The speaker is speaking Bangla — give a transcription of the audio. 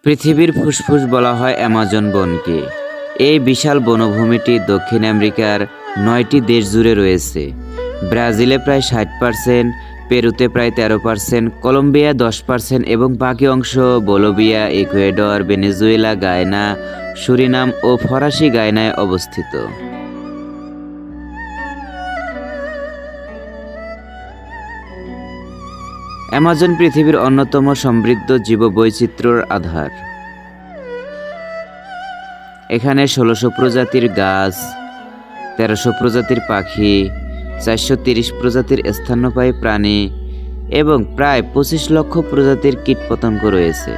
পৃথিবীর ফুসফুস বলা হয় অ্যামাজন বনকে। এই বিশাল বনভূমিটি দক্ষিণ আমেরিকার 9টি দেশ জুড়ে রয়েছে। ব্রাজিলে প্রায় 60%, পেরুতে প্রায় 13%, কলম্বিয়া 10% এবং বাকি অংশ Bolivia, Ecuador, Venezuela, Guyana, Suriname ও ফরাসি গায়ানায় অবস্থিত। অ্যামাজন পৃথিবীর অন্যতম সমৃদ্ধ জীববৈচিত্র্যের আধার। এখানে 1600 প্রজাতির গাছ, 1300 প্রজাতির পাখি, 430 প্রজাতির স্তন্যপায়ী প্রাণী এবং প্রায় 25 লক্ষ প্রজাতির কীটপতঙ্গ রয়েছে।